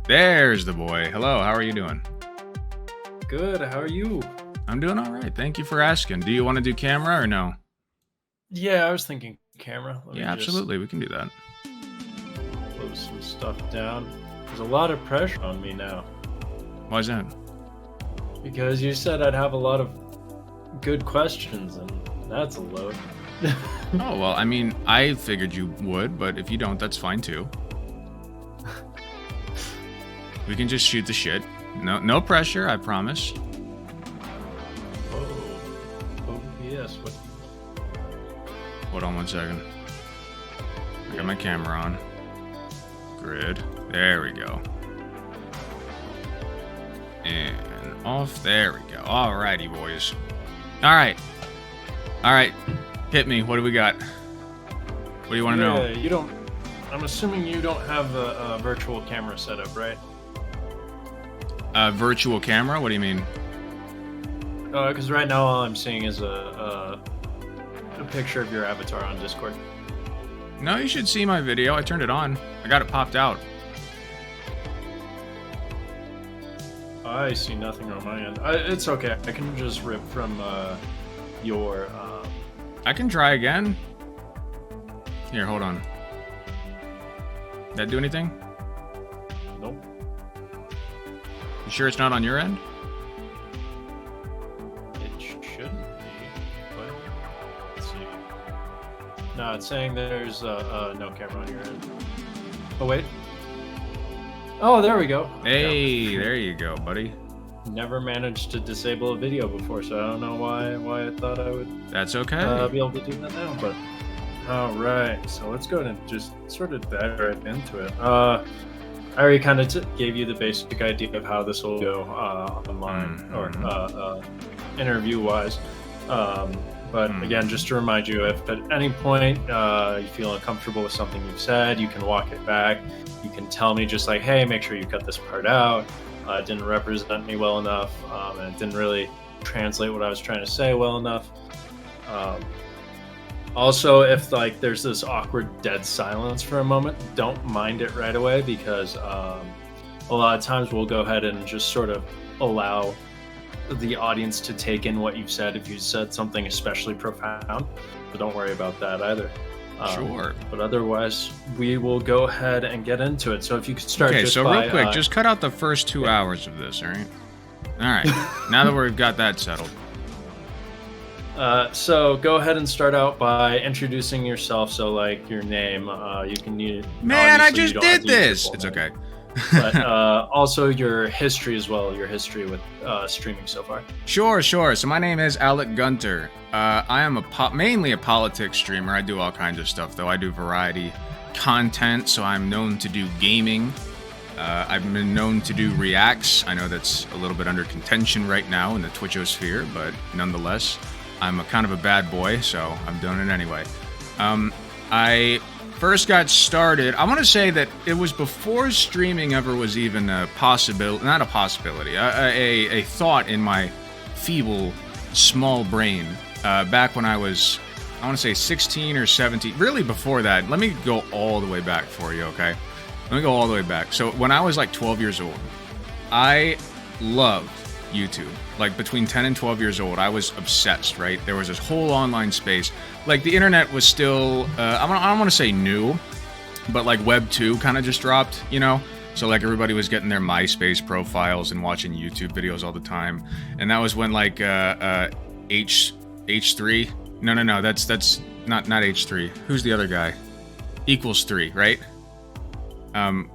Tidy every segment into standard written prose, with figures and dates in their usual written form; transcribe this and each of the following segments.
There's the boy. Hello, how are you doing? Good, how are you? I'm doing all right. Thank you for asking. Do you want to do camera or no? Yeah, I was thinking camera. Let Yeah, me absolutely. We can do that. just close some stuff down. There's a lot of pressure on me now. Why is that? Because you said I'd have a lot of good questions, and that's a load. Oh, well, I mean, I figured you would, but if you don't, that's fine too. We can just shoot the shit. No pressure, I promise. Oh, yes. What? Hold on one second. I got my camera on. Grid. There we go. And off. There we go. Alrighty, boys. Alright. Alright. Hit me. What do we got? What do you want to know? You don't. I'm assuming you don't have a virtual camera setup, right? Virtual camera? What do you mean? Because right now all I'm seeing is a picture of your avatar on Discord. No, you should see my video. I turned it on. I got it popped out. I see nothing on my end. It's okay. I can just rip from your. I can try again. Here, hold on. Did that do anything? Nope. You sure it's not on your end? It shouldn't be. But let's see. No, it's saying there's no camera on your end. Oh wait. Oh, there we go. Hey, Yeah. there you go, buddy. Never managed to disable a video before, so I don't know why I thought I would That's okay. be able to do that now. But all right, so let's go ahead and just sort of dive right into it. I already kind of gave you the basic idea of how this will go online or interview-wise. But again, just to remind you, if at any point you feel uncomfortable with something you've said, you can walk it back. You can tell me just like, hey, make sure you cut this part out. It didn't represent me well enough, and it didn't really translate what I was trying to say well enough. Also, if like there's this awkward dead silence for a moment, don't mind it right away, because a lot of times we'll go ahead and just sort of allow the audience to take in what you've said if you said something especially profound. So don't worry about that either. Sure. But otherwise, we will go ahead and get into it. So if you could start. Okay, just so by, real quick, just cut out the first 2 hours of this, all right? All right. Now that we've got that settled. So go ahead and start out by introducing yourself. So like your name, you can use. Man, I just did this. It's okay. But also your history as well. Your history with streaming so far. Sure. So my name is Alec Gunter. I am mainly a politics streamer. I do all kinds of stuff, though. I do variety content, so I'm known to do gaming. I've been known to do reacts. I know that's a little bit under contention right now in the Twitchosphere, but nonetheless, I'm a kind of a bad boy, so I'm doing it anyway. I first got started, I want to say that it was before streaming ever was even a possibility, not a possibility, a thought in my feeble, small brain, back when I was, I want to say 16 or 17, really before that. Let me go all the way back for you, okay? Let me go all the way back. So when I was like 12 years old, I loved YouTube. Like between 10 and 12 years old, I was obsessed, right? There was this whole online space. Like the internet was still, I don't want to say new, but like Web 2 kind of just dropped, you know? So like everybody was getting their MySpace profiles and watching YouTube videos all the time. And that was when like H3, no, that's not H3. Who's the other guy? Equals 3, right? The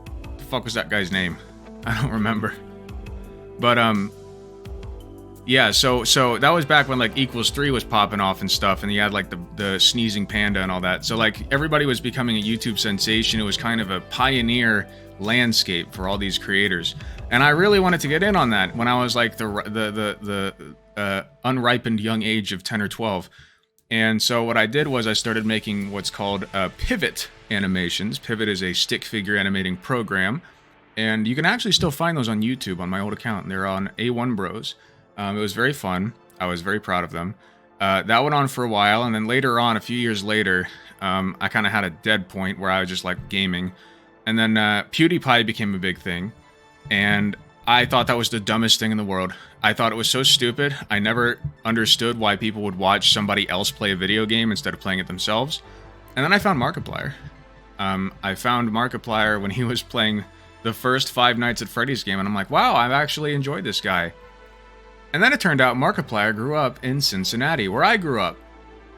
fuck was that guy's name? I don't remember. But yeah, so that was back when like Equals 3 was popping off and stuff, and he had like the sneezing panda and all that. So like everybody was becoming a YouTube sensation. It was kind of a pioneer landscape for all these creators, and I really wanted to get in on that when I was like the unripened young age of 10 or 12. And so what I did was I started making what's called Pivot animations. Pivot is a stick figure animating program, and you can actually still find those on YouTube on my old account. They're on A1 Bros. It was very fun. I was very proud of them. That went on for a while, and then later on, a few years later, I kind of had a dead point where I was just like gaming. And then PewDiePie became a big thing. And I thought that was the dumbest thing in the world. I thought it was so stupid. I never understood why people would watch somebody else play a video game instead of playing it themselves. And then I found Markiplier. I found Markiplier when he was playing the first Five Nights at Freddy's game, and I'm like, wow, I've actually enjoyed this guy. And then it turned out Markiplier grew up in Cincinnati, where I grew up.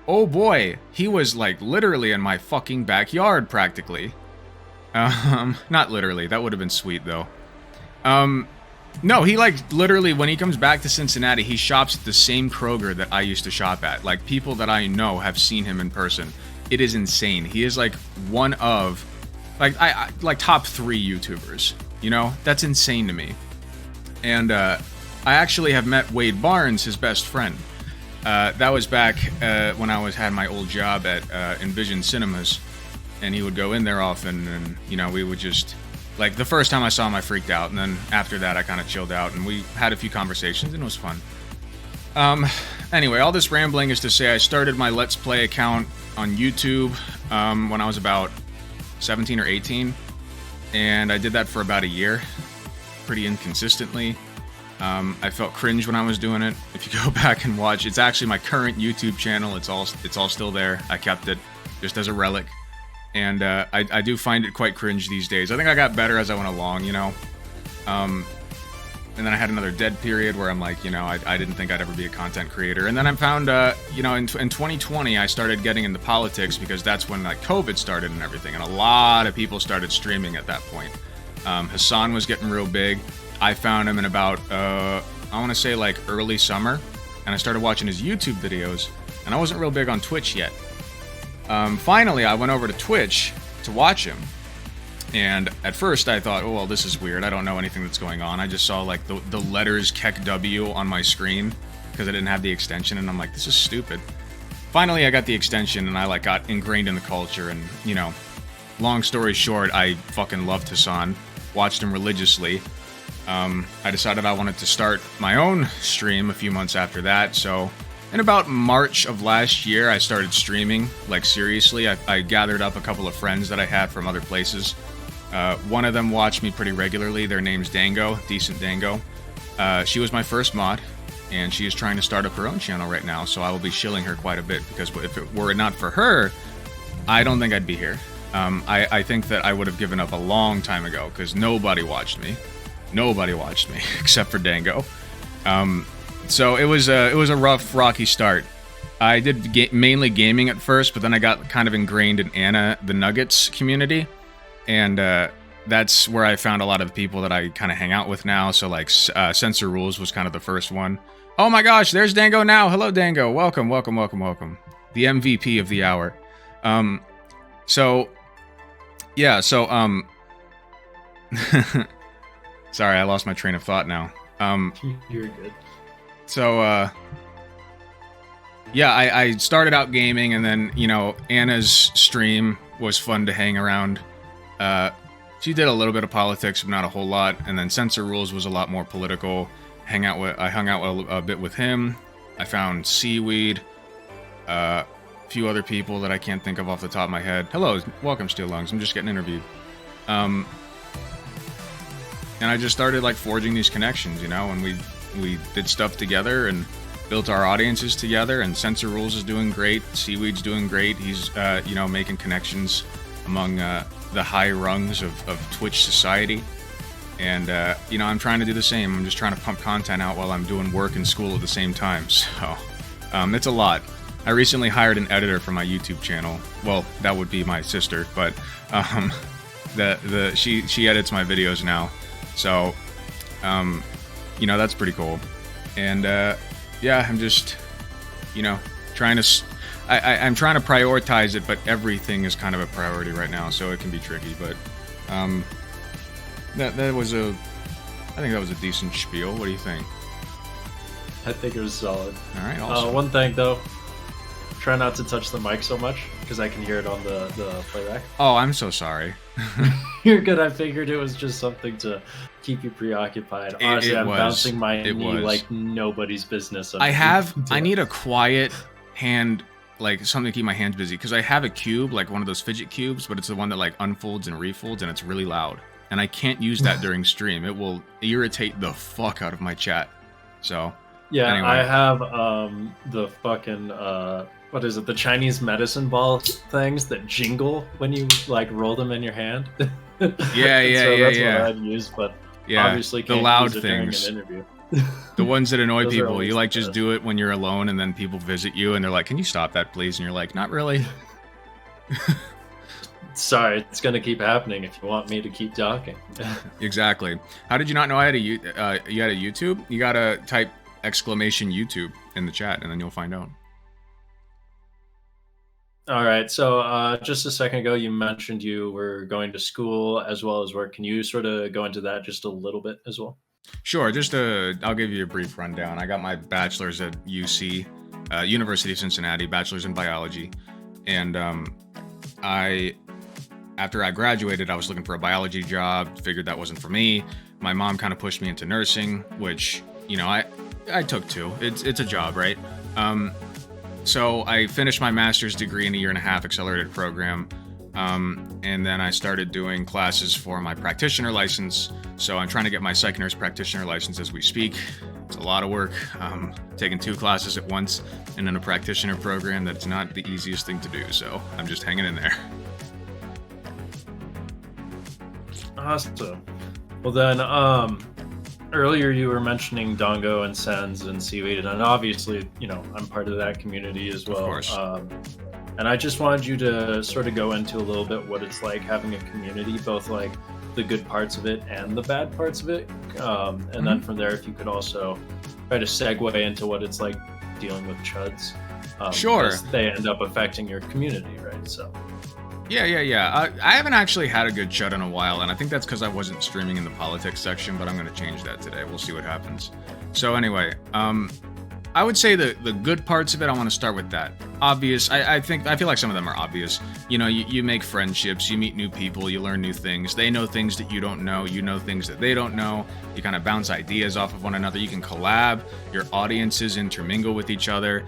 Oh boy, he was like literally in my fucking backyard, practically. Not literally, that would have been sweet though. No, he like literally, when he comes back to Cincinnati, he shops at the same Kroger that I used to shop at. Like, people that I know have seen him in person. It is insane. He is like one of, like top 3 YouTubers. You know, that's insane to me. And I actually have met Wade Barnes, his best friend. That was back when I had my old job at Envision Cinemas, and he would go in there often, and you know, we would just, like, the first time I saw him, I freaked out, and then after that, I kind of chilled out, and we had a few conversations, and it was fun. Anyway, all this rambling is to say I started my Let's Play account on YouTube when I was about 17 or 18, and I did that for about a year, pretty inconsistently. I felt cringe when I was doing it. If you go back and watch, it's actually my current YouTube channel. It's all still there. I kept it just as a relic, and I do find it quite cringe these days. I think I got better as I went along, you know. And then I had another dead period where I'm like, you know, I didn't think I'd ever be a content creator. And then I found, you know, in 2020, I started getting into politics because that's when like COVID started and everything, and a lot of people started streaming at that point. Hassan was getting real big. I found him in about, I want to say like early summer, and I started watching his YouTube videos, and I wasn't real big on Twitch yet. Finally, I went over to Twitch to watch him, and at first I thought, oh, well, this is weird. I don't know anything that's going on. I just saw like the letters KEKW on my screen because I didn't have the extension, and I'm like, this is stupid. Finally, I got the extension, and I like got ingrained in the culture, and you know, long story short, I fucking loved Hassan, watched him religiously. I decided I wanted to start my own stream a few months after that, so in about March of last year, I started streaming, like seriously. I gathered up a couple of friends that I had from other places. One of them watched me pretty regularly. Their name's Dango, Decent Dango. She was my first mod, and she is trying to start up her own channel right now, so I will be shilling her quite a bit, because if it were not for her, I don't think I'd be here. I think that I would have given up a long time ago, because nobody watched me. Nobody watched me except for Dango. So it was a rough, rocky start. I did mainly gaming at first, but then I got kind of ingrained in Anna the Nuggets community, and that's where I found a lot of the people that I kind of hang out with now. So like Censor Rules was kind of the first one. Oh my gosh, there's Dango now. Hello, Dango. Welcome, welcome, welcome, welcome. The MVP of the hour. So sorry, I lost my train of thought now. You're good. So, yeah, I started out gaming, and then, you know, Anna's stream was fun to hang around. She did a little bit of politics, but not a whole lot. And then Censor Rules was a lot more political. I hung out a bit with him. I found Seaweed, a few other people that I can't think of off the top of my head. Hello, welcome, Steel Lungs. I'm just getting interviewed. And I just started like forging these connections, you know, and we did stuff together and built our audiences together, and Censor Rules is doing great. Seaweed's doing great. He's, you know, making connections among the high rungs of Twitch society. And, you know, I'm trying to do the same. I'm just trying to pump content out while I'm doing work and school at the same time. So, it's a lot. I recently hired an editor for my YouTube channel. Well, that would be my sister, but she edits my videos now. So, you know, that's pretty cool. And, yeah, I'm just, you know, trying to... I'm trying to prioritize it, but everything is kind of a priority right now, so it can be tricky. But that was I think that was a decent spiel. What do you think? I think it was solid. All right, awesome. One thing though, try not to touch the mic so much because I can hear it on the playback. Oh, I'm so sorry. You're good. I figured it was just something to keep you preoccupied. Honestly, I'm bouncing my knee like nobody's business. I need a quiet hand. Like something to keep my hands busy, because I have a cube, like one of those fidget cubes, but it's the one that like unfolds and refolds, and it's really loud. and I can't use that during stream. It will irritate the fuck out of my chat. So yeah, anyway. I have the fucking what is it? The Chinese medicine ball things that jingle when you like roll them in your hand. Yeah, so that's what I'd use, but obviously can't the loud use it things. during an interview. The ones that annoy Those are people. always You like the just best. do it when you're alone, and then people visit you, and they're like, "Can you stop that, please?" And you're like, "Not really." Sorry, it's gonna keep happening if you want me to keep talking. Exactly. How did you not know I had you had a YouTube? You gotta type exclamation YouTube in the chat, and then you'll find out. All right, so just a second ago, you mentioned you were going to school as well as work. Can you sort of go into that just a little bit as well? Sure. I'll give you a brief rundown. I got my bachelor's at UC, University of Cincinnati, bachelor's in biology, and after I graduated, I was looking for a biology job. Figured that wasn't for me. My mom kind of pushed me into nursing, which I took to. It's a job, right? So I finished my master's degree in a 1.5-year accelerated program, and then I started doing classes for my practitioner license. So I'm trying to get my psych nurse practitioner license as we speak. It's a lot of work. Taking 2 classes at once and in a practitioner program, that's not the easiest thing to do. So I'm just hanging in there. Awesome. Well then, earlier you were mentioning Dongo and Sens and Seaweed, and obviously, I'm part of that community as well. Of course. And I just wanted you to sort of go into a little bit what it's like having a community, both like the good parts of it and the bad parts of it. And then from there, if you could also try to segue into what it's like dealing with chuds. Sure. Because they end up affecting your community, right? So. Yeah. I haven't actually had a good chud in a while, and I think that's because I wasn't streaming in the politics section, but I'm going to change that today. We'll see what happens. So anyway, I would say the good parts of it, I want to start with that. Obvious, I feel like some of them are obvious. You make friendships, you meet new people, you learn new things. They know things that you don't know, you know things that they don't know. You kind of bounce ideas off of one another. You can collab, your audiences intermingle with each other.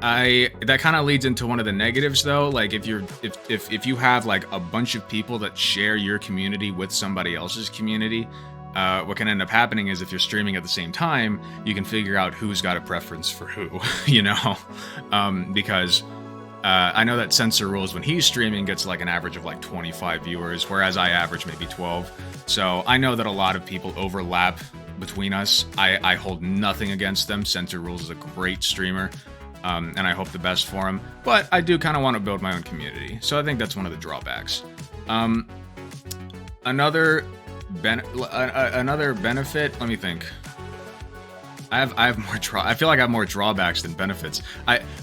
That kind of leads into one of the negatives though. Like if you have like a bunch of people that share your community with somebody else's community, what can end up happening is if you're streaming at the same time, you can figure out who's got a preference for who, because I know that Censor Rules, when he's streaming, gets like an average of like 25 viewers, whereas I average maybe 12. So I know that a lot of people overlap between us. I hold nothing against them. Censor Rules is a great streamer. And I hope the best for him. But I do kind of want to build my own community. So I think that's one of the drawbacks. Another benefit, let me think. I feel like I have more drawbacks than benefits.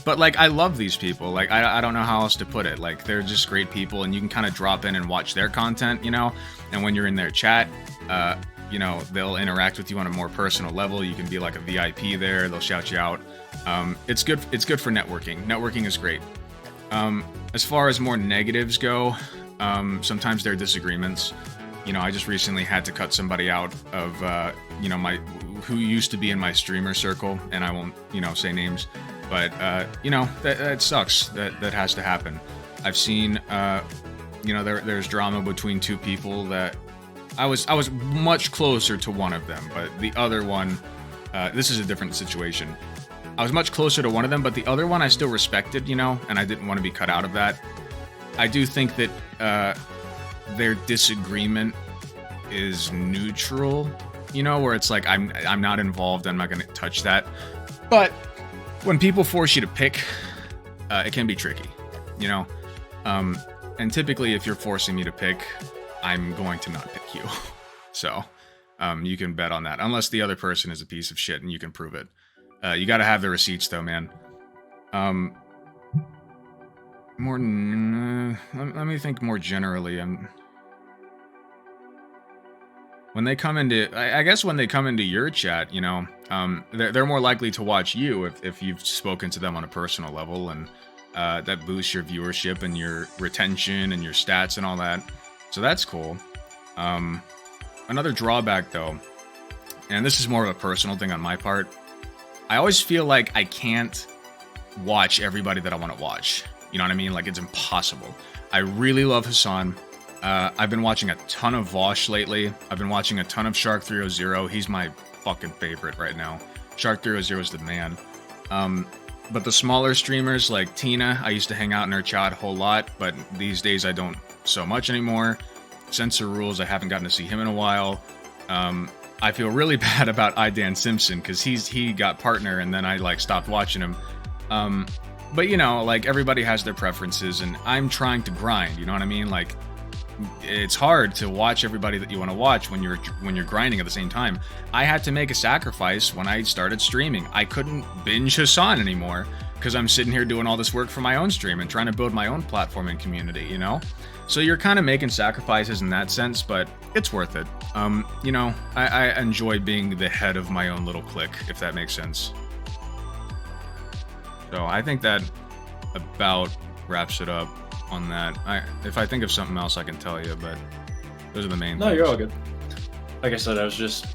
But I love these people. Like I don't know how else to put it. Like they're just great people, and you can kind of drop in and watch their content, and when you're in their chat, they'll interact with you on a more personal level. You can be like a VIP there. They'll shout you out. It's good for networking. Networking is great. As far as more negatives go, sometimes there are disagreements. I just recently had to cut somebody out of, who used to be in my streamer circle, and I won't, say names, but, that sucks. That has to happen. I've seen, there's drama between 2 people that I was much closer to one of them, but the other one, this is a different situation. I was much closer to one of them, but the other one I still respected, and I didn't want to be cut out of that. I do think that their disagreement is neutral, where it's like I'm not involved, I'm not going to touch that. But when people force you to pick, it can be tricky, and typically if you're forcing me to pick, I'm going to not pick you. So you can bet on that, unless the other person is a piece of shit and you can prove it. You got to have the receipts, though, man. Let me think more generally. When they come into, I guess when they come into your chat, they're more likely to watch you if you've spoken to them on a personal level, and that boosts your viewership and your retention and your stats and all that. So that's cool. Another drawback, though, and this is more of a personal thing on my part, I always feel like I can't watch everybody that I want to watch. You know what I mean? Like, it's impossible. I really love Hassan. I've been watching a ton of Vosh lately. I've been watching a ton of Shark 300. He's my fucking favorite right now. Shark 300 is the man. But the smaller streamers like Tina, I used to hang out in her chat a whole lot, but these days I don't so much anymore. Censor Rules, I haven't gotten to see him in a while. I feel really bad about iDan Simpson because he got partner and then I like stopped watching him. But you know, like everybody has their preferences and I'm trying to grind, you know what I mean? Like it's hard to watch everybody that you want to watch when you're grinding at the same time. I had to make a sacrifice when I started streaming. I couldn't binge Hassan anymore because I'm sitting here doing all this work for my own stream and trying to build my own platform and community, you know? So you're kind of making sacrifices in that sense, but it's worth it. You know, I enjoy being the head of my own little clique, if that makes sense. So I think that about wraps it up on that. If I think of something else, I can tell you, but those are the main things. No, you're all good. Like I said, I was just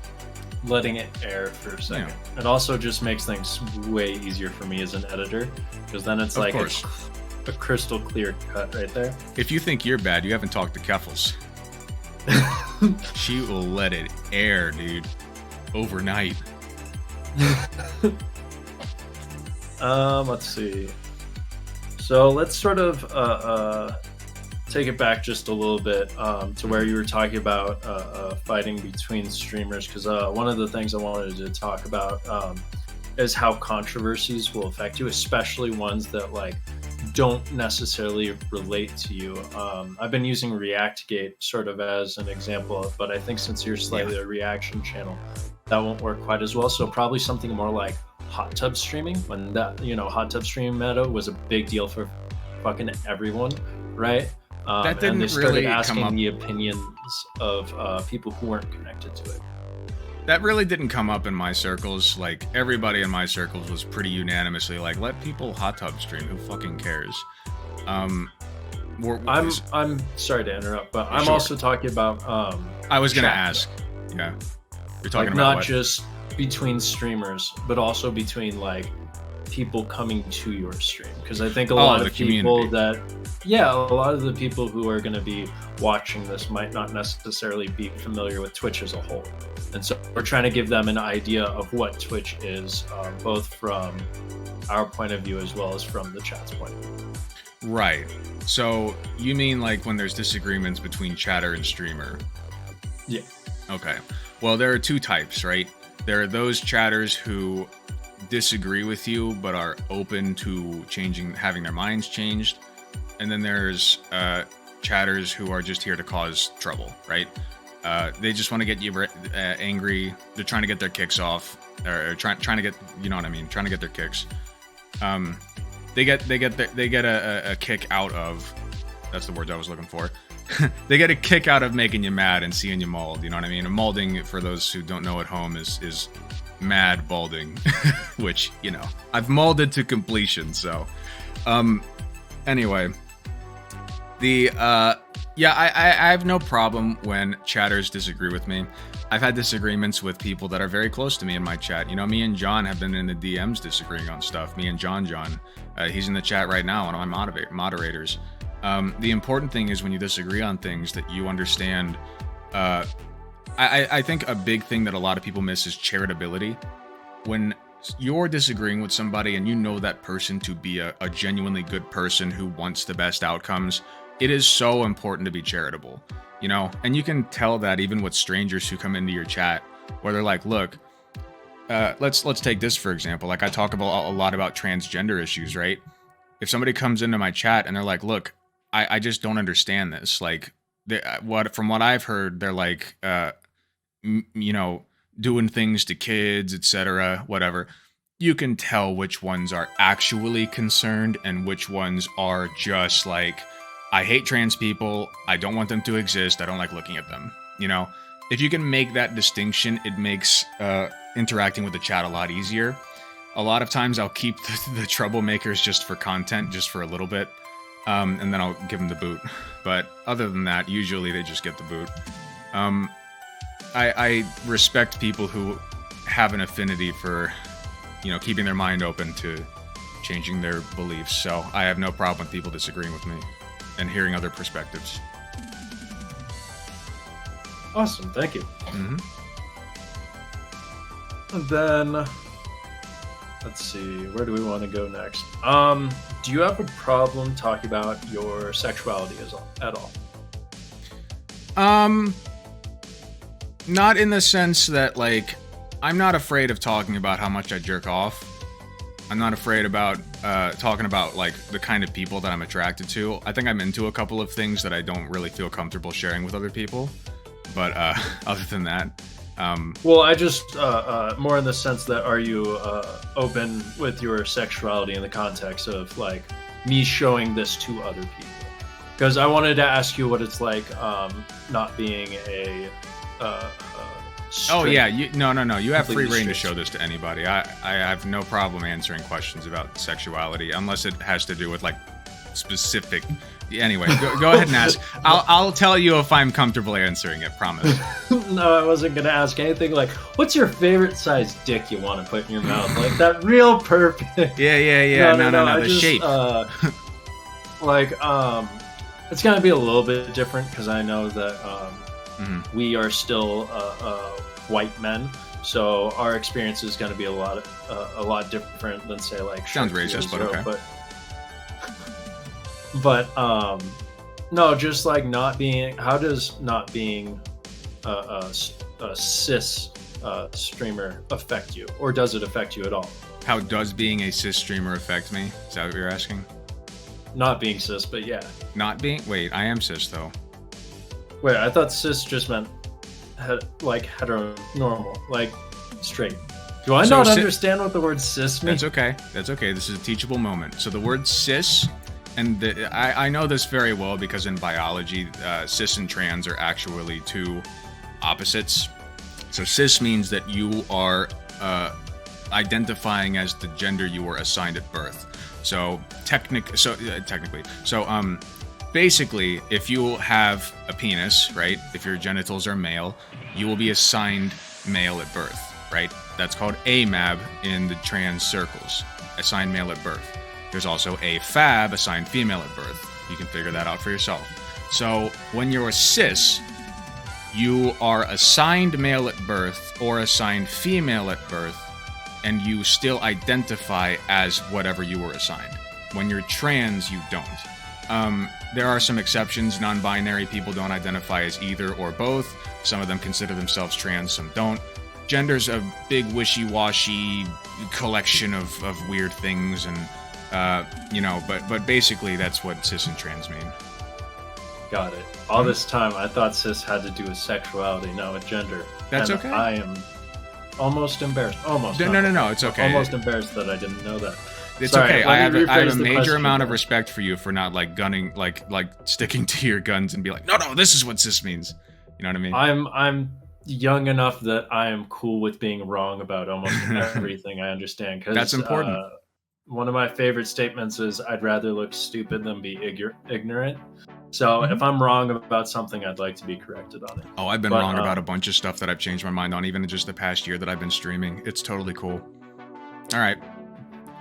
letting it air for a second. Yeah. It also just makes things way easier for me as an editor, because then it's like a crystal clear cut right there. If you think you're bad, you haven't talked to Keffels. She will let it air, dude. Overnight. Let's see. So let's sort of take it back just a little bit to where you were talking about fighting between streamers, because one of the things I wanted to talk about is how controversies will affect you, especially ones that like don't necessarily relate to you. I've been using ReactGate sort of as an example, but I think since you're slightly a reaction channel, that won't work quite as well. So probably something more like hot tub streaming, when that, you know, hot tub streaming meta was a big deal for fucking everyone, right? That didn't and they started really asking come up. the opinions of people who weren't connected to it. That really didn't come up in my circles. Like everybody in my circles was pretty unanimously like, let people hot tub stream. Who fucking cares? I'm sorry to interrupt, but I'm Sure. also talking about I was gonna chat. ask. Yeah, you're talking like about not what? just between streamers, but also between like people coming to your stream, because I think a lot of people a lot of the people who are going to be watching this might not necessarily be familiar with Twitch as a whole, and so we're trying to give them an idea of what Twitch is, both from our point of view as well as from the chat's point of view. Right. So you mean like when there's disagreements between chatter and streamer? Yeah. Okay. Well, there are two types, right? There are those chatters who disagree with you but are open to having their minds changed, and then there's chatters who are just here to cause trouble, right? They just want to get you angry. They're trying to get their kicks off, or trying to get, you know what I mean, trying to get their kicks. They get a kick out of. That's the word I was looking for. They get a kick out of making you mad and seeing you mauled. You know what I mean? And maulding, for those who don't know at home, is mad balding, which, you know, I've molded to completion. So, anyway, I have no problem when chatters disagree with me. I've had disagreements with people that are very close to me in my chat. You know, me and John have been in the DMs disagreeing on stuff. Me and John, he's in the chat right now, one of my moderators. The important thing is when you disagree on things that you understand. I think a big thing that a lot of people miss is charitability. When you're disagreeing with somebody and you know that person to be a genuinely good person who wants the best outcomes, it is so important to be charitable, you know? And you can tell that even with strangers who come into your chat, where they're like, look, let's take this for example. Like I talk about a lot about transgender issues, right? If somebody comes into my chat and they're like, look, I just don't understand this. Like, from what I've heard, they're like, you know, doing things to kids, etc., whatever. You can tell which ones are actually concerned and which ones are just like, I hate trans people. I don't want them to exist. I don't like looking at them. You know, if you can make that distinction, it makes interacting with the chat a lot easier. A lot of times I'll keep the troublemakers just for content, just for a little bit. And then I'll give them the boot. But other than that, usually they just get the boot. I respect people who have an affinity for, you know, keeping their mind open to changing their beliefs. So I have no problem with people disagreeing with me and hearing other perspectives. Awesome, thank you. Mm-hmm. And then, let's see, where do we want to go next? Do you have a problem talking about your sexuality at all? Not in the sense that, like, I'm not afraid of talking about how much I jerk off. I'm not afraid about talking about, like, the kind of people that I'm attracted to. I think I'm into a couple of things that I don't really feel comfortable sharing with other people. But other than that... well, I just, more in the sense that, are you open with your sexuality in the context of, like, me showing this to other people? Because I wanted to ask you what it's like not being a... oh yeah, no. You have free reign to straight. show this to anybody. I have no problem answering questions about sexuality, unless it has to do with like specific. Anyway, go ahead and ask. I'll tell you if I'm comfortable answering it. Promise. No, I wasn't gonna ask anything like, what's your favorite size dick you want to put in your mouth? Like that real perfect. Yeah. No. The just, shape. It's gonna be a little bit different because I know that we are still white men, so our experience is going to be a lot different than say like sounds racist, but okay. But no, just like not being. How does not being a cis streamer affect you, or does it affect you at all? How does being a cis streamer affect me? Is that what you're asking? Not being cis, but yeah. Not being. Wait, I am cis though. Wait, I thought cis just meant like heteronormal, like straight. Do I not understand what the word cis means? That's okay. This is a teachable moment. So the word cis, and I know this very well because in biology, cis and trans are actually two opposites. So cis means that you are identifying as the gender you were assigned at birth. So technically, basically, if you have a penis, right, if your genitals are male, you will be assigned male at birth, right? That's called AMAB in the trans circles, assigned male at birth. There's also AFAB, assigned female at birth. You can figure that out for yourself. So when you're a cis, you are assigned male at birth or assigned female at birth, and you still identify as whatever you were assigned. When you're trans, you don't. There are some exceptions. Non-binary people don't identify as either or both. Some of them consider themselves trans, some don't. Gender's a big wishy-washy collection of weird things, and but basically that's what cis and trans mean. Got it. All this time, I thought cis had to do with sexuality, not with gender. That's and okay. I am almost embarrassed. Almost. No, it's okay. Almost embarrassed that I didn't know that. It's Sorry, okay. I have a major amount of then. respect for you for not like gunning, like sticking to your guns and be like, no, this is what cis means. You know what I mean? I'm young enough that I am cool with being wrong about almost everything. I understand, because that's important. One of my favorite statements is, "I'd rather look stupid than be ignorant." So if I'm wrong about something, I'd like to be corrected on it. Oh, I've been wrong about a bunch of stuff that I've changed my mind on, even in just the past year that I've been streaming. It's totally cool. All right.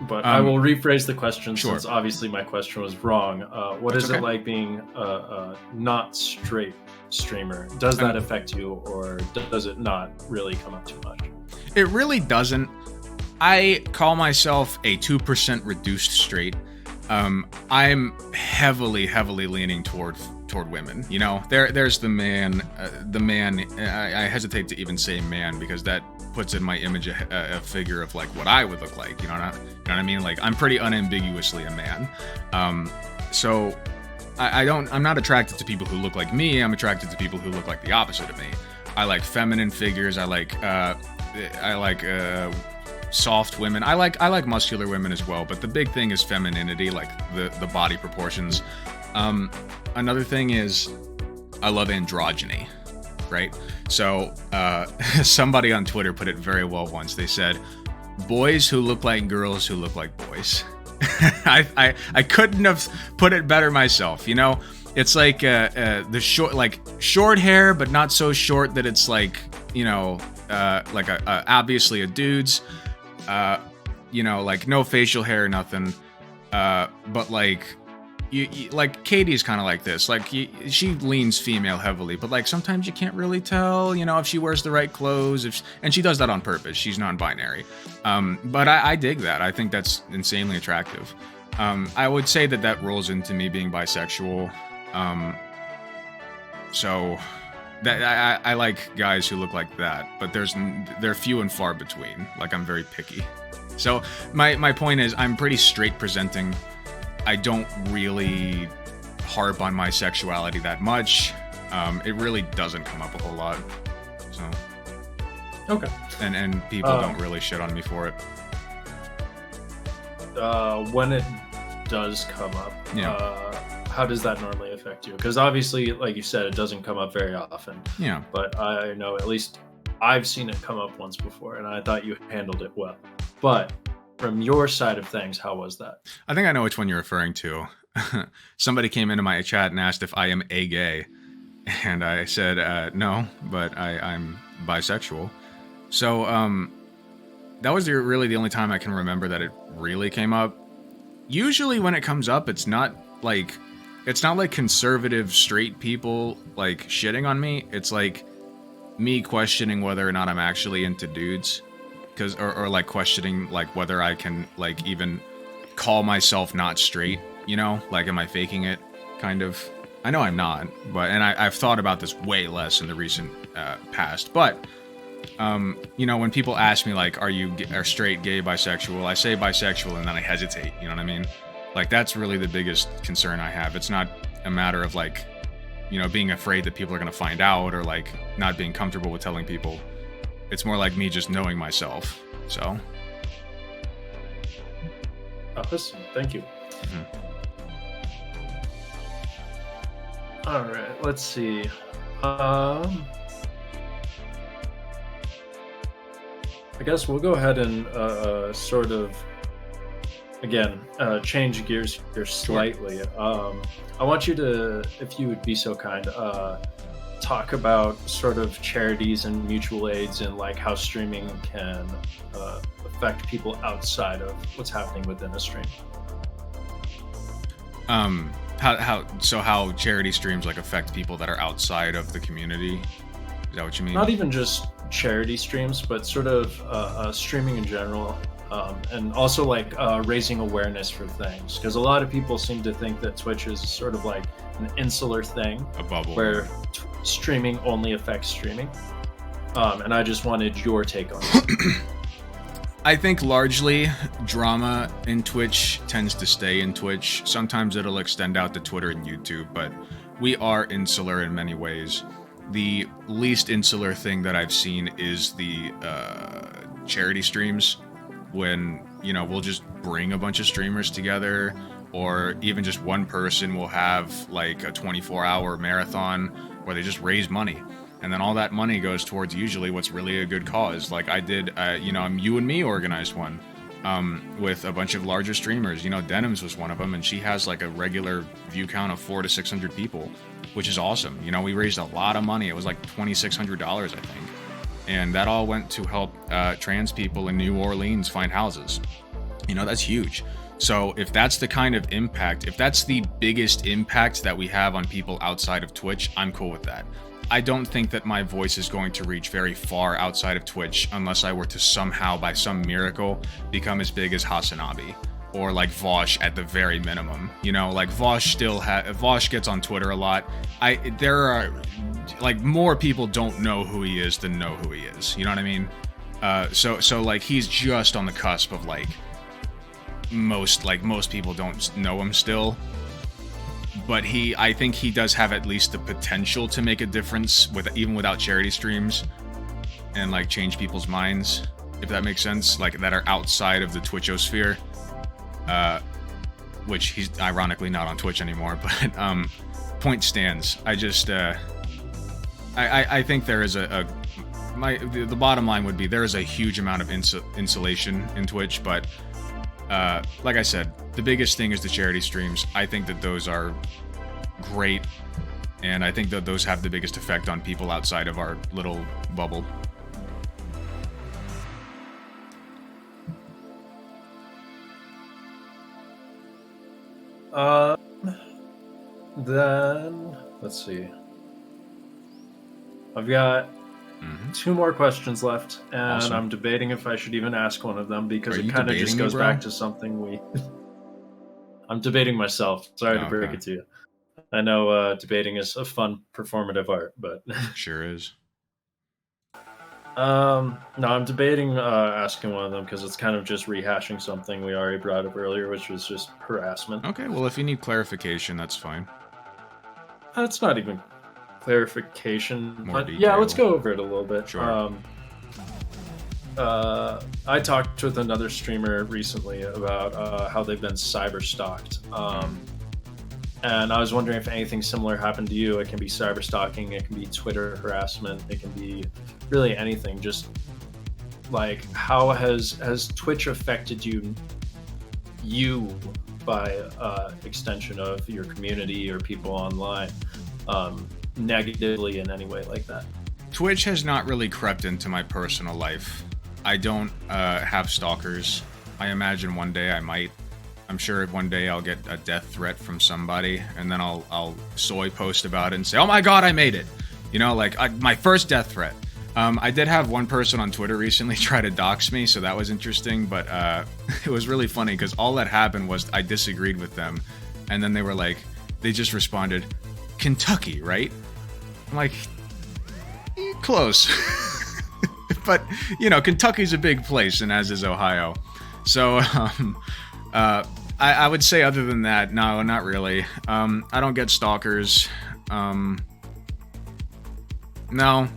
But I will rephrase the question, sure. Since obviously my question was wrong. What is it like being a not straight streamer? Does that affect you, or does it not really come up too much? It really doesn't. I call myself a 2% reduced straight. I'm heavily leaning toward women. You know, there's the man. I hesitate to even say man because that puts in my image a figure of like what I would look like. You know what I mean? Like I'm pretty unambiguously a man. So I'm not attracted to people who look like me. I'm attracted to people who look like the opposite of me. I like feminine figures. I like soft women. I like muscular women as well, but the big thing is femininity, like the body proportions. Another thing is I love androgyny, right? So somebody on Twitter put it very well once. They said, boys who look like girls who look like boys. I couldn't have put it better myself. You know, it's like the short hair, but not so short that it's like, you know, like obviously a dude's, you know, like no facial hair, nothing, but like like Katie's kind of like this. Like she leans female heavily, but like sometimes you can't really tell, if she wears the right clothes. And she does that on purpose. She's non-binary. But I dig that. I think that's insanely attractive. I would say that rolls into me being bisexual. So that I like guys who look like that, but they're few and far between. Like I'm very picky. So my point is I'm pretty straight presenting. I don't really harp on my sexuality that much. It really doesn't come up a whole lot. So okay. And people don't really shit on me for it. When it does come up, how does that normally affect you? Because obviously, like you said, it doesn't come up very often. Yeah. But I know at least I've seen it come up once before, and I thought you handled it well. But from your side of things, how was that? I think I know which one you're referring to. Somebody came into my chat and asked if I am a gay. And I said, no, but I'm bisexual. So that was really the only time I can remember that it really came up. Usually when it comes up, it's not like conservative straight people like shitting on me. It's like me questioning whether or not I'm actually into dudes. Or like questioning like whether I can like even call myself not straight, like am I faking it kind of. I know I'm not, but I've thought about this way less in the recent past, but when people ask me like are straight, gay, bisexual, I say bisexual and then I hesitate, you know what I mean? Like that's really the biggest concern I have. It's not a matter of like being afraid that people are going to find out or like not being comfortable with telling people. It's more like me just knowing myself, so. Awesome, thank you. Mm-hmm. All right, let's see. I guess we'll go ahead and sort of, again, change gears here slightly. I want you to, if you would be so kind, talk about sort of charities and mutual aids and like how streaming can affect people outside of what's happening within a stream. How charity streams like affect people that are outside of the community? Is that what you mean? Not even just charity streams, but sort of streaming in general. And also like raising awareness for things, because a lot of people seem to think that Twitch is sort of like an insular thing, a bubble where streaming only affects streaming. And I just wanted your take on it. I think largely drama in Twitch tends to stay in Twitch. Sometimes it'll extend out to Twitter and YouTube, but we are insular in many ways. The least insular thing that I've seen is the charity streams, when we'll just bring a bunch of streamers together, or even just one person will have like a 24-hour marathon where they just raise money, and then all that money goes towards usually what's really a good cause. Like I did, You and Me organized one with a bunch of larger streamers. Denims was one of them, and she has like a regular view count of 400 to 600 people, which is awesome. We raised a lot of money. It was like $2,600, I think. And that all went to help trans people in New Orleans find houses. That's huge. So if that's the kind of impact, if that's the biggest impact that we have on people outside of Twitch, I'm cool with that. I don't think that my voice is going to reach very far outside of Twitch unless I were to somehow, by some miracle, become as big as Hasanabi. Or like Vosh at the very minimum. Like Vosh gets on Twitter a lot. There are like more people don't know who he is than know who he is. You know what I mean? So like he's just on the cusp of like most people don't know him still. But I think he does have at least the potential to make a difference even without charity streams and like change people's minds, if that makes sense, like that are outside of the Twitchosphere. Which he's ironically not on Twitch anymore, but point stands. I just I think there is the bottom line would be there is a huge amount of insulation in Twitch, but like I said, the biggest thing is the charity streams. I think that those are great, and I think that those have the biggest effect on people outside of our little bubble. Then let's see. I've got 2 more questions left, and Awesome. I'm debating if I should even ask one of them because Are it you kind of debating just me, goes bro? back to something we. I'm debating myself. Sorry to break Okay. it to you. I know debating is a fun performative art, but Sure is. no, I'm debating asking one of them because it's kind of just rehashing something we already brought up earlier, which was just harassment. Okay, well, if you need clarification, that's fine. That's not even clarification, More but yeah, let's detail. go over it a little bit. Sure. I talked with another streamer recently about how they've been cyber-stalked. And I was wondering if anything similar happened to you. It can be cyber stalking, it can be Twitter harassment, it can be really anything. Just like how has Twitch affected you by extension of your community or people online negatively in any way like that? Twitch has not really crept into my personal life. I don't have stalkers. I imagine one day I might. I'm sure one day I'll get a death threat from somebody, and then I'll soy post about it and say, "Oh my god, I made it!" You know, like my first death threat. I did have one person on Twitter recently try to dox me, so that was interesting. But it was really funny because all that happened was I disagreed with them, and then they just responded, "Kentucky, right?" I'm like, close. But Kentucky's a big place, and as is Ohio. So I would say other than that, no, not really. I don't get stalkers. No,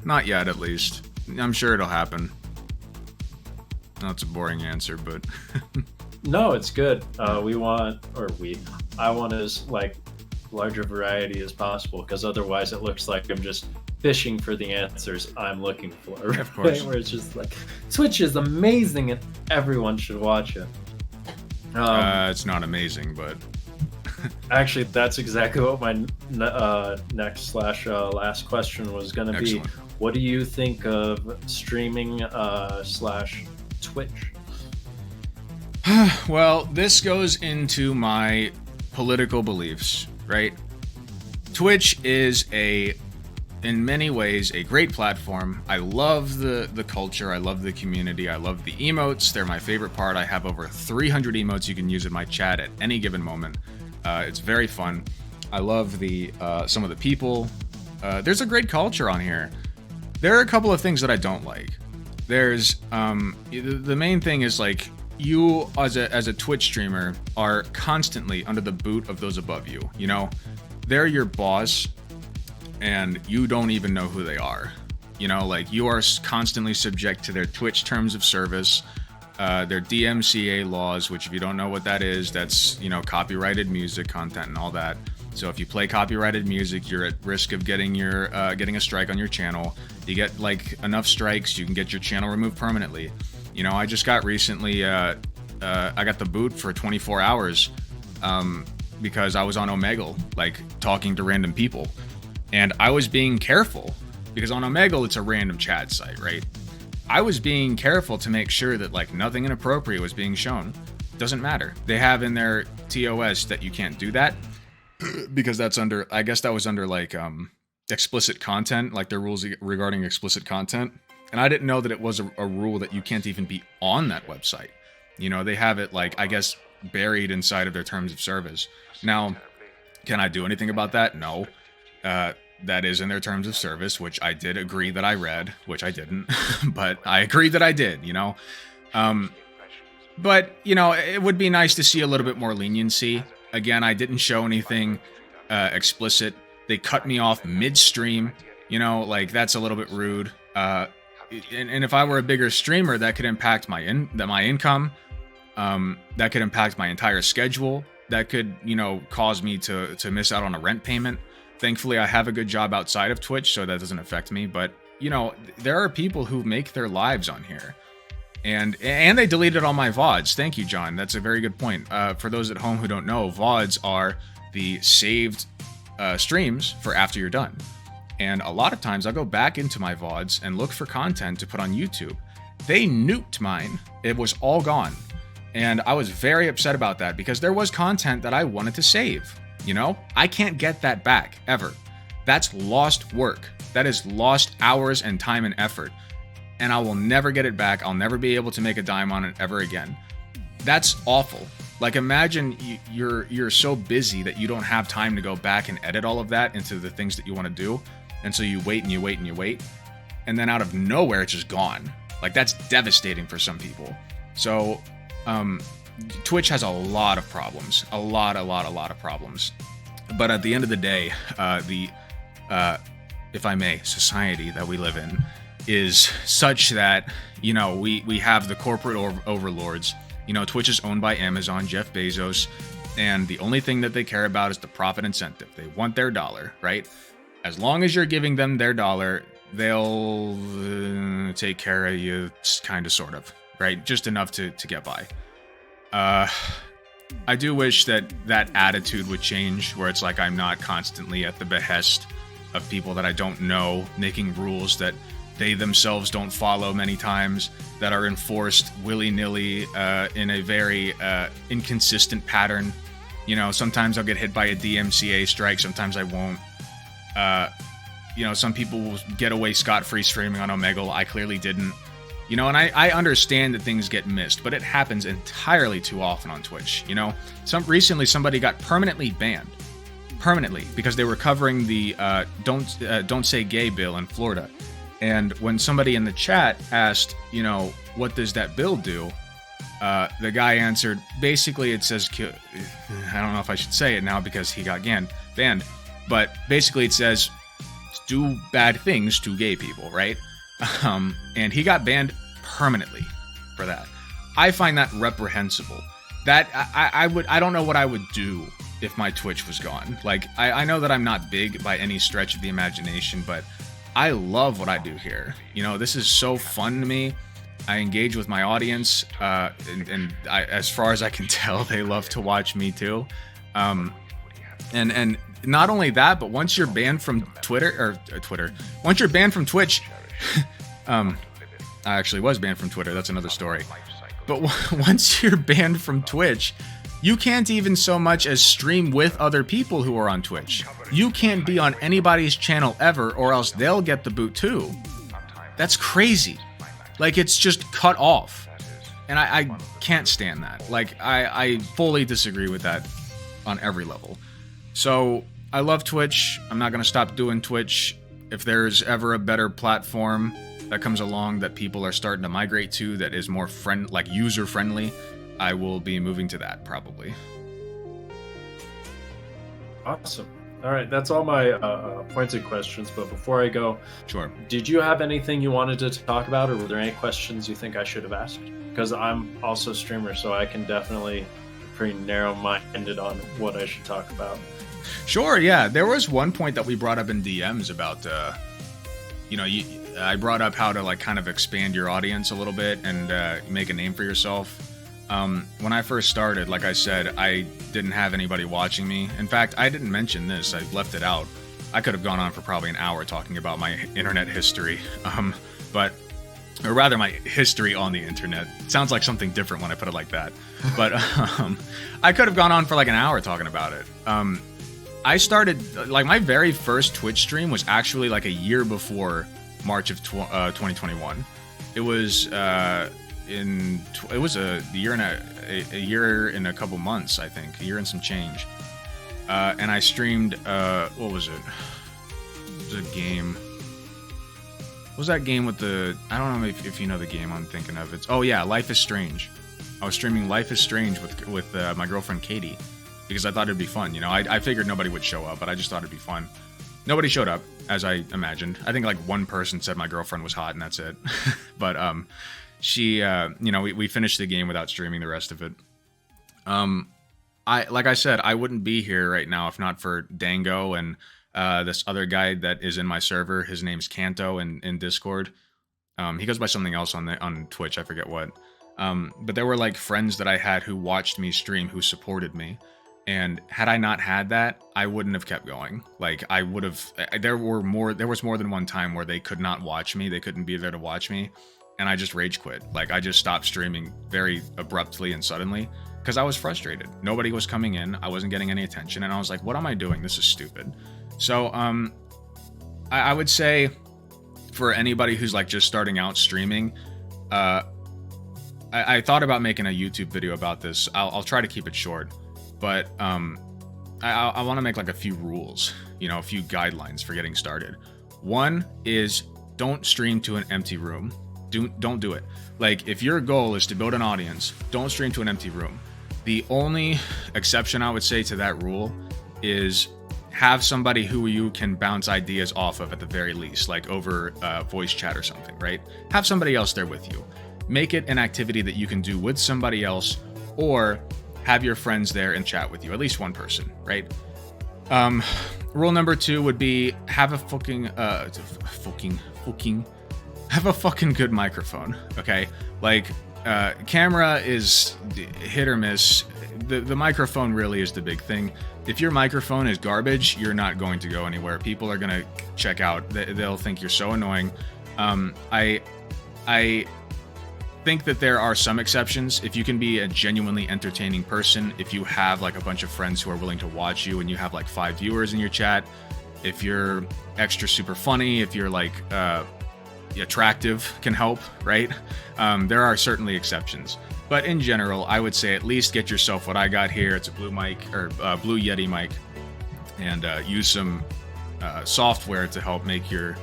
not yet, at least. I'm sure it'll happen. That's a boring answer, but No, it's good. I want as larger variety as possible because otherwise it looks like I'm just fishing for the answers I'm looking for. Right? Of course. Where it's just like Twitch is amazing and everyone should watch it. it's not amazing, but Actually, that's exactly what my next / last question was going to be. Excellent. What do you think of streaming / Twitch? Well, this goes into my political beliefs, right? Twitch is in many ways a great platform. I love the culture, I love the community, I love the emotes. They're my favorite part. I have over 300 emotes you can use in my chat at any given moment. It's very fun. I love some of the people. There's a great culture on here. There are a couple of things that I don't like. There's the main thing is like you as a Twitch streamer are constantly under the boot of those above you. You know, they're your boss and you don't even know who they are. You know, like you are constantly subject to their Twitch terms of service, their DMCA laws, which if you don't know what that is, that's, copyrighted music content and all that. So if you play copyrighted music, you're at risk of getting a strike on your channel. You get enough strikes, you can get your channel removed permanently. I just got recently, I got the boot for 24 hours because I was on Omegle, talking to random people. And I was being careful because on Omegle, it's a random chat site, right? I was being careful to make sure that nothing inappropriate was being shown. Doesn't matter. They have in their TOS that you can't do that because that's under, I guess that was under explicit content, their rules regarding explicit content. And I didn't know that it was a rule that you can't even be on that website. They have it I guess buried inside of their terms of service. Now, can I do anything about that? No. That is in their terms of service, which I did agree that I read, which I didn't, but I agreed that I did, But, it would be nice to see a little bit more leniency. Again, I didn't show anything explicit. They cut me off midstream, that's a little bit rude. And if I were a bigger streamer, that could impact my income. That could impact my entire schedule. That could, cause me to miss out on a rent payment. Thankfully, I have a good job outside of Twitch, so that doesn't affect me. But, there are people who make their lives on here. And they deleted all my VODs. Thank you, John. That's a very good point. For those at home who don't know, VODs are the saved streams for after you're done. And a lot of times I'll go back into my VODs and look for content to put on YouTube. They nuked mine. It was all gone. And I was very upset about that because there was content that I wanted to save. You know, I can't get that back ever. That's lost work. That is lost hours and time and effort. And I will never get it back. I'll never be able to make a dime on it ever again. That's awful. Like, imagine you're so busy that you don't have time to go back and edit all of that into the things that you want to do. And so you wait and you wait and you wait. And then out of nowhere, it's just gone. Like, that's devastating for some people. So, Twitch has a lot of problems. A lot of problems. But at the end of the day, if I may, society that we live in is such that, you know, we have the corporate overlords. You know, Twitch is owned by Amazon, Jeff Bezos, and the only thing that they care about is the profit incentive. They want their dollar, right? As long as you're giving them their dollar, they'll take care of you, kind of, sort of, right? Just enough to get by. I do wish that attitude would change, where it's like I'm not constantly at the behest of people that I don't know, making rules that they themselves don't follow many times, that are enforced willy-nilly in a very inconsistent pattern. You know, sometimes I'll get hit by a DMCA strike, sometimes I won't. You know, some people will get away scot-free streaming on Omegle. I clearly didn't. You know, and I understand that things get missed, but it happens entirely too often on Twitch. You know, recently somebody got permanently banned. Permanently, because they were covering the don't say gay bill in Florida. And when somebody in the chat asked, you know, what does that bill do? The guy answered, basically it says, I don't know if I should say it now because he got banned, but basically it says, do bad things to gay people, right? And he got banned permanently for that. I find that reprehensible. That I don't know what I would do if my Twitch was gone. Like, I know that I'm not big by any stretch of the imagination, but I love what I do here. You know, this is so fun to me. I engage with my audience, and as far as I can tell, they love to watch me too. And not only that, but once you're banned from once you're banned from Twitch, I actually was banned from Twitter. That's another story. But once you're banned from Twitch, you can't even so much as stream with other people who are on Twitch. You can't be on anybody's channel ever, or else they'll get the boot too. That's crazy. Like, it's just cut off. And I can't stand that. Like, I fully disagree with that on every level. So, I love Twitch. I'm not going to stop doing Twitch. If there's ever a better platform that comes along that people are starting to migrate to that is more user-friendly, I will be moving to that, probably. Awesome. All right, that's all my pointed questions. But before I go, sure. Did you have anything you wanted to talk about, or were there any questions you think I should have asked? Because I'm also a streamer, so I can definitely be pretty narrow-minded on what I should talk about. Sure, yeah. There was one point that we brought up in DMs about, I brought up how to, like, kind of expand your audience a little bit and make a name for yourself. When I first started, like I said, I didn't have anybody watching me. In fact, I didn't mention this. I left it out. I could have gone on for probably an hour talking about my internet history. Or rather, my history on the internet. It sounds like something different when I put it like that. But I could have gone on for like an hour talking about it. I started, like, my very first Twitch stream was actually like a year before March of 2021. It was a year and a couple months, I think, a year and some change. And I streamed, what was it? It was a game. What was that game with the, I don't know if you know the game I'm thinking of. It's, oh yeah, Life is Strange. I was streaming Life is Strange with my girlfriend Katie because I thought it'd be fun. You know, I figured nobody would show up, but I just thought it'd be fun. Nobody showed up, as I imagined. I think like one person said my girlfriend was hot, and that's it. But she, we finished the game without streaming the rest of it. Like I said, I wouldn't be here right now if not for Dango and this other guy that is in my server. His name's Kanto in Discord. He goes by something else on Twitch. I forget what. But there were like friends that I had who watched me stream, who supported me. And had I not had that, I wouldn't have kept going. Like, I would have, there was more than one time where they could not watch me. They couldn't be there to watch me. and I just rage quit. Like, I just stopped streaming very abruptly and suddenly because I was frustrated. Nobody was coming in. I wasn't getting any attention, and I was like, what am I doing? This is stupid. So I would say for anybody who's like just starting out streaming, I thought about making a YouTube video about this. I'll try to keep it short, but I want to make like a few rules, you know, a few guidelines for getting started. One is don't stream to an empty room. Don't do it. Like, if your goal is to build an audience, don't stream to an empty room. The only exception I would say to that rule is have somebody who you can bounce ideas off of at the very least, like over voice chat or something, right? Have somebody else there with you. Make it an activity that you can do with somebody else, or have your friends there and chat with you, at least one person, right? Rule number 2 would be have a have a fucking good microphone, okay? Like, camera is hit or miss. The microphone really is the big thing. If your microphone is garbage, you're not going to go anywhere. People are gonna check out. They'll think you're so annoying. I think that there are some exceptions. If you can be a genuinely entertaining person, if you have like a bunch of friends who are willing to watch you and you have like 5 viewers in your chat, if you're extra super funny, if you're like attractive, can help, right? There are certainly exceptions, but in general, I would say at least get yourself what I got here. It's a Blue mic, or Blue Yeti mic, and use some software to help make your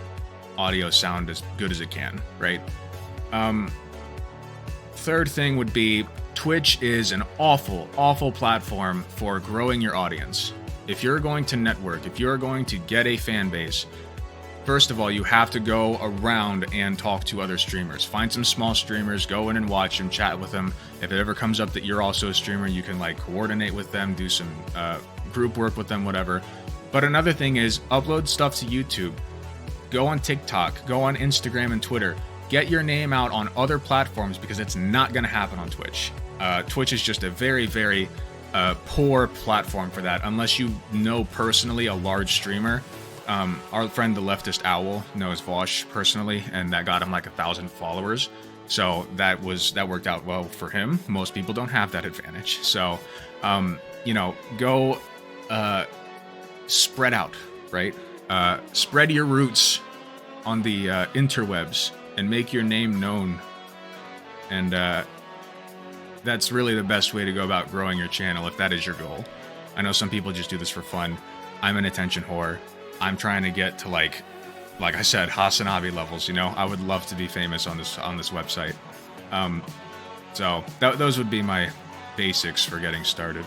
audio sound as good as it can, right? Third thing would be Twitch is an awful platform for growing your audience. If you're going to network, if you're going to get a fan base, first of all, you have to go around and talk to other streamers. Find some small streamers, go in and watch them, chat with them. If it ever comes up that you're also a streamer, you can like coordinate with them, do some group work with them, whatever. But another thing is upload stuff to YouTube. Go on TikTok, go on Instagram and Twitter. Get your name out on other platforms, because it's not going to happen on Twitch. Twitch is just a very, very poor platform for that, unless you know personally a large streamer. Our friend the Leftist Owl knows Vosh personally, and that got him like 1,000 followers. So that worked out well for him. Most people don't have that advantage. So, you know, go spread out, right? Spread your roots on the interwebs and make your name known. And that's really the best way to go about growing your channel, if that is your goal. I know some people just do this for fun. I'm an attention whore. I'm trying to get to like I said, Hasanabi levels. You know, I would love to be famous on this website. So those would be my basics for getting started.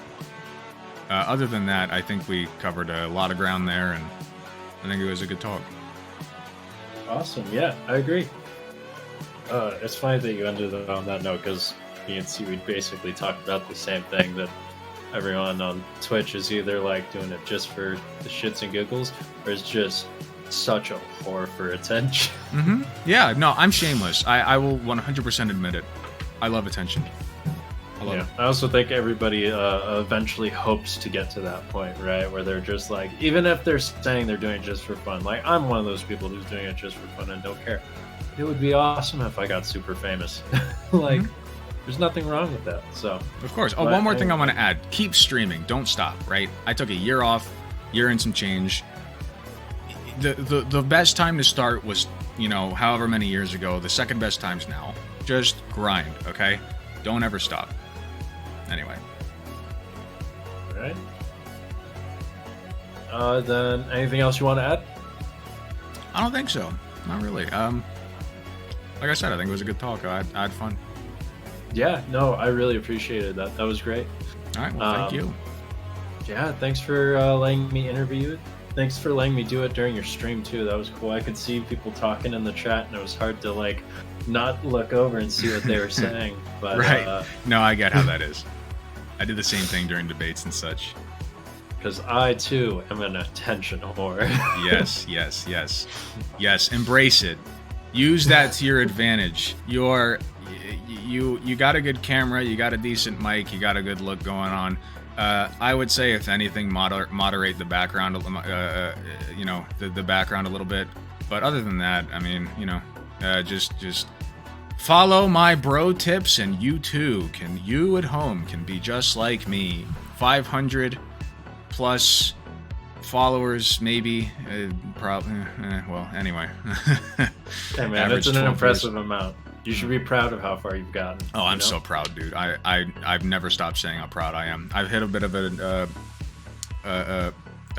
Other than that, I think we covered a lot of ground there, and I think it was a good talk. Awesome. Yeah, I agree. It's funny that you ended on that note, because me and Seaweed basically talked about the same thing, that everyone on Twitch is either like doing it just for the shits and giggles, or it's just such a whore for attention. Mm-hmm. Yeah, no, I'm shameless. I will 100% admit it. I love attention. I love it. I also think everybody eventually hopes to get to that point, right? Where they're just like, even if they're saying they're doing it just for fun, like I'm one of those people who's doing it just for fun and don't care. It would be awesome if I got super famous. Like, there's nothing wrong with that. So, of course. Oh, one more thing I want to add. Keep streaming. Don't stop, right? I took a year off, year and some change. The best time to start was, you know, however many years ago. The second best time's now. Just grind, okay? Don't ever stop. Anyway. All right. Then anything else you want to add? I don't think so. Not really. Like I said, I think it was a good talk. I had fun. Yeah, no, I really appreciated that. That was great. All right, well, thank you. Yeah, thanks for letting me interview you. Thanks for letting me do it during your stream, too. That was cool. I could see people talking in the chat, and it was hard to, like, not look over and see what they were saying. But right. No, I get how that is. I did the same thing during debates and such. Because I, too, am an attention whore. Yes, embrace it. Use that to your advantage. You got a good camera, you got a decent mic, you got a good look going on. I would say, if anything, moderate the background, you know, the background a little bit. But other than that, I mean, you know, just Follow my bro tips, and you too you at home can be just like me. 500 plus followers, maybe. Probably. Well, anyway. Hey man, it's an impressive amount. You should be proud of how far you've gotten. Oh, I'm so proud, dude. I've never stopped saying how proud I am. I've hit a bit of a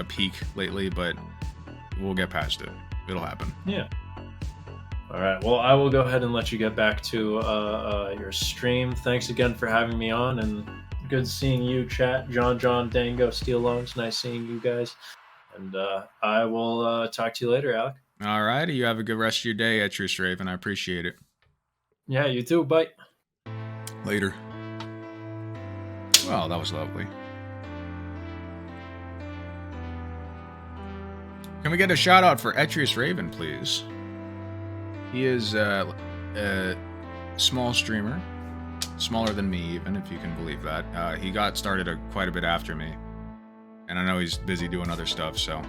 peak lately, but we'll get past it. It'll happen. Yeah. All right. Well, I will go ahead and let you get back to your stream. Thanks again for having me on, and good seeing you, chat. John, Dango, Steel Lungs. Nice seeing you guys. And I will talk to you later, Alec. All righty. You have a good rest of your day, EtriusRaven. I appreciate it. Yeah, you too. Bye. Later. Well, that was lovely. Can we get a shout out for EtriusRaven, please? He is a small streamer, smaller than me even, if you can believe that. He got started quite a bit after me, and I know he's busy doing other stuff, so